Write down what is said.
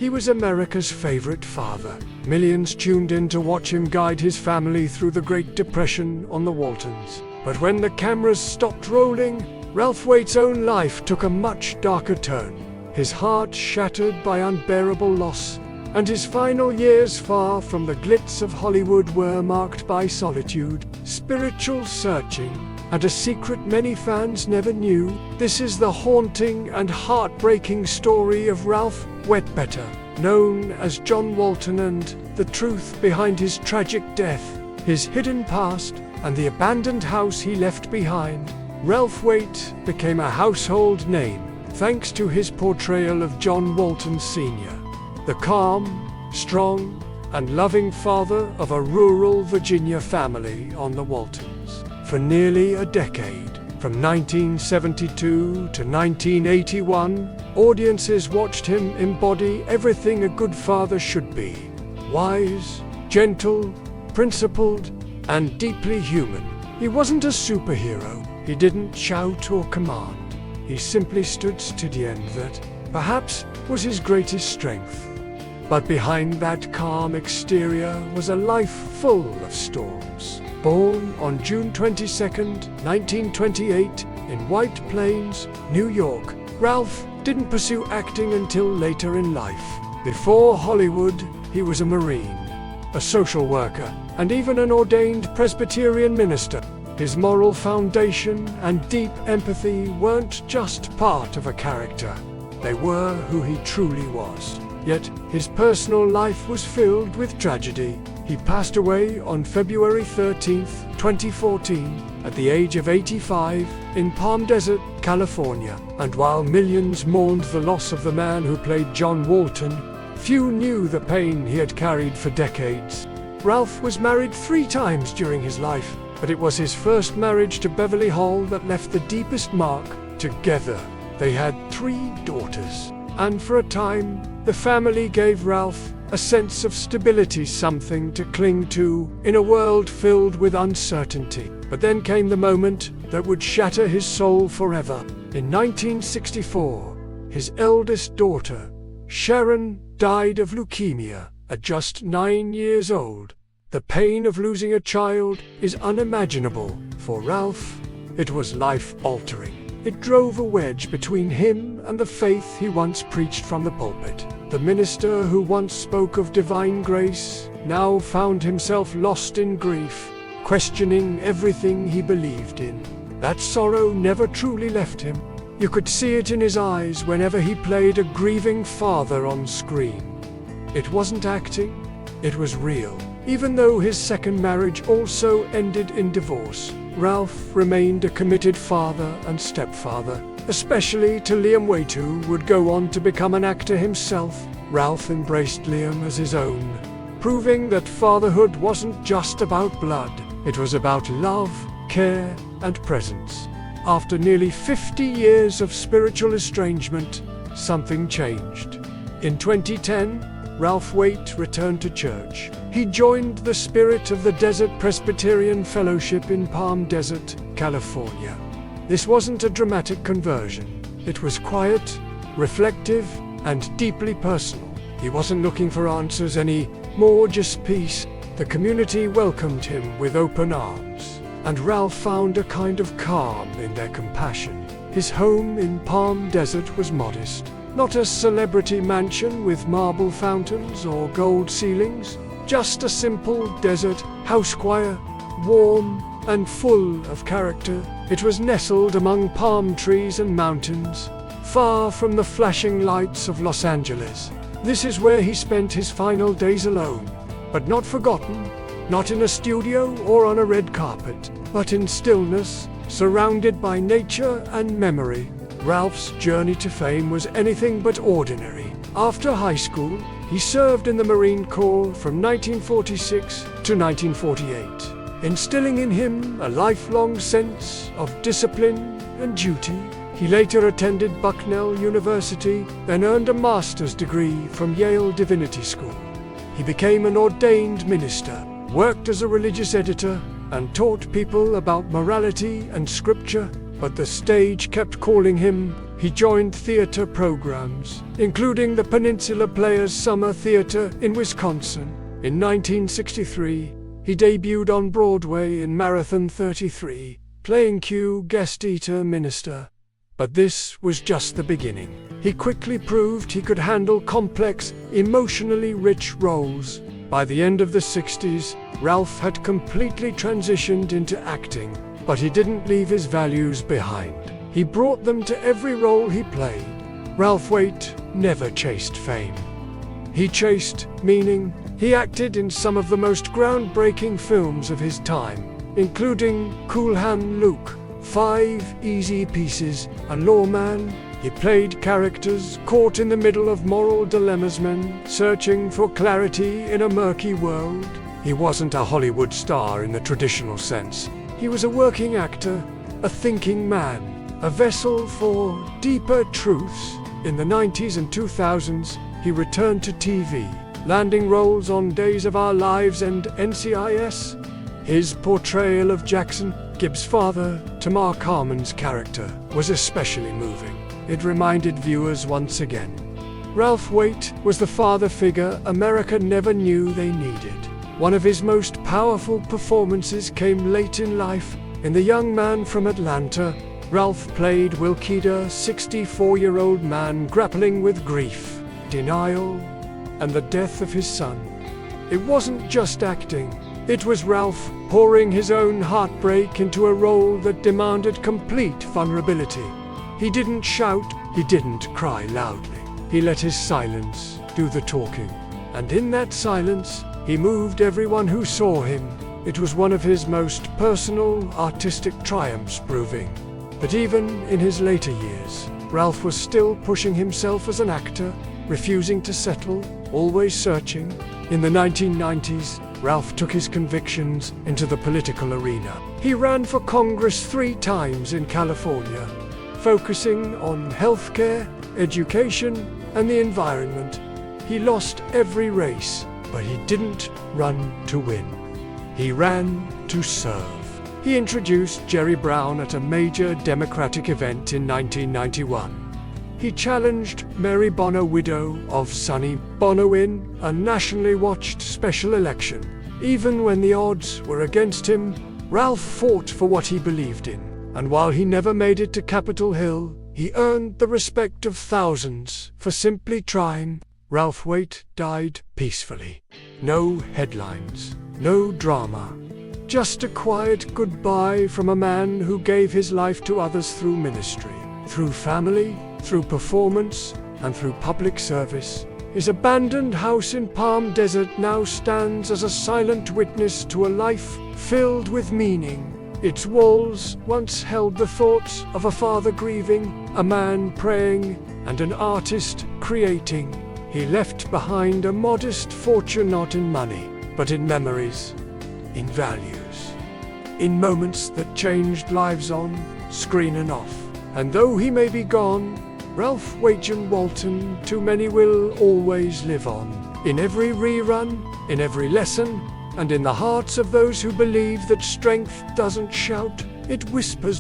He was America's favorite father. Millions tuned in to watch him guide his family through the Great Depression on the Waltons. But when the cameras stopped rolling, Ralph Waite's own life took a much darker turn. His heart shattered by unbearable loss, and his final years far from the glitz of Hollywood were marked by solitude, spiritual searching, and a secret many fans never knew. This is the haunting and heartbreaking story of Ralph Waite, better known as John Walton, and the truth behind his tragic death, his hidden past, and the abandoned house he left behind. Ralph Waite became a household name thanks to his portrayal of John Walton Sr., the calm, strong, and loving father of a rural Virginia family on the Waltons. For nearly a decade, from 1972 to 1981, audiences watched him embody everything a good father should be: wise, gentle, principled, and deeply human. He wasn't a superhero. He didn't shout or command. He simply stood steady, and that, perhaps, was his greatest strength. But behind that calm exterior was a life full of storms. Born on June 22, 1928, in White Plains, New York, Ralph didn't pursue acting until later in life. Before Hollywood, he was a Marine, a social worker, and even an ordained Presbyterian minister. His moral foundation and deep empathy weren't just part of a character. They were who he truly was. Yet, his personal life was filled with tragedy. He passed away on February 13, 2014, at the age of 85, in Palm Desert, California. And while millions mourned the loss of the man who played John Walton, few knew the pain he had carried for decades. Ralph was married 3 times during his life, but it was his first marriage to Beverly Hall that left the deepest mark. Together, they had 3 daughters, and for a time, the family gave Ralph a sense of stability, something to cling to in a world filled with uncertainty. But then came the moment that would shatter his soul forever. In 1964, his eldest daughter, Sharon, died of leukemia at just 9 years old. The pain of losing a child is unimaginable. For Ralph, it was life-altering. It drove a wedge between him and the faith he once preached from the pulpit. The minister who once spoke of divine grace now found himself lost in grief, questioning everything he believed in. That sorrow never truly left him. You could see it in his eyes whenever he played a grieving father on screen. It wasn't acting, it was real. Even though his second marriage also ended in divorce, Ralph remained a committed father and stepfather, especially to Liam Waite, who would go on to become an actor himself. Ralph embraced Liam as his own, proving that fatherhood wasn't just about blood. It was about love, care, and presence. After nearly 50 years of spiritual estrangement, something changed. In 2010, Ralph Waite returned to church. He joined the Spirit of the Desert Presbyterian Fellowship in Palm Desert, California. This wasn't a dramatic conversion. It was quiet, reflective, and deeply personal. He wasn't looking for answers anymore, just peace. The community welcomed him with open arms, and Ralph found a kind of calm in their compassion. His home in Palm Desert was modest. Not a celebrity mansion with marble fountains or gold ceilings, just a simple desert house, quiet, warm, and full of character. It was nestled among palm trees and mountains, far from the flashing lights of Los Angeles. This is where he spent his final days alone, but not forgotten, not in a studio or on a red carpet, but in stillness, surrounded by nature and memory. Ralph's journey to fame was anything but ordinary. After high school, he served in the Marine Corps from 1946 to 1948, instilling in him a lifelong sense of discipline and duty. He later attended Bucknell University, then earned a master's degree from Yale Divinity School. He became an ordained minister, worked as a religious editor, and taught people about morality and scripture. but the stage kept calling him. He joined theater programs, including the Peninsula Players Summer Theater in Wisconsin. In 1963, he debuted on Broadway in Marathon 33, playing Q guest eater minister. But this was just the beginning. He quickly proved he could handle complex, emotionally rich roles. By the end of the 60s, Ralph had completely transitioned into acting, but he didn't leave his values behind. He brought them to every role he played. Ralph Waite never chased fame. He chased meaning. He acted in some of the most groundbreaking films of his time, including Cool Hand Luke, 5 Easy Pieces, and Lawman. He played characters caught in the middle of moral dilemmas, men searching for clarity in a murky world. He wasn't a Hollywood star in the traditional sense. He was a working actor, a thinking man, a vessel for deeper truths. In the 90s and 2000s, he returned to TV, landing roles on Days of Our Lives and NCIS. His portrayal of Jackson, Gibbs' father, to Mark Harmon's character, was especially moving. It reminded viewers once again. Ralph Waite was the father figure America never knew they needed. One of his most powerful performances came late in life. In The Young Man from Atlanta, Ralph played Will Keda, 64-year-old man grappling with grief, denial, and the death of his son. It wasn't just acting. It was Ralph pouring his own heartbreak into a role that demanded complete vulnerability. He didn't shout, he didn't cry loudly. He let his silence do the talking. And in that silence, he moved everyone who saw him. It was one of his most personal, artistic triumphs, proving that even in his later years, Ralph was still pushing himself as an actor, refusing to settle, always searching. In the 1990s, Ralph took his convictions into the political arena. He ran for Congress 3 times in California, focusing on healthcare, education, and the environment. He lost every race, but he didn't run to win. He ran to serve. He introduced Jerry Brown at a major Democratic event in 1991. He challenged Mary Bonner, widow of Sonny Bono, in a nationally watched special election. Even when the odds were against him, Ralph fought for what he believed in. And while he never made it to Capitol Hill, he earned the respect of thousands for simply trying. Ralph Waite died peacefully. No headlines, no drama. Just a quiet goodbye from a man who gave his life to others through ministry, through family, through performance, and through public service. His abandoned house in Palm Desert now stands as a silent witness to a life filled with meaning. Its walls once held the thoughts of a father grieving, a man praying, and an artist creating. He left behind a modest fortune, not in money, but in memories, in values, in moments that changed lives on, screen and off. And though he may be gone, Ralph Waite John Walton, too many will always live on. In every rerun, in every lesson, and in the hearts of those who believe that strength doesn't shout, it whispers.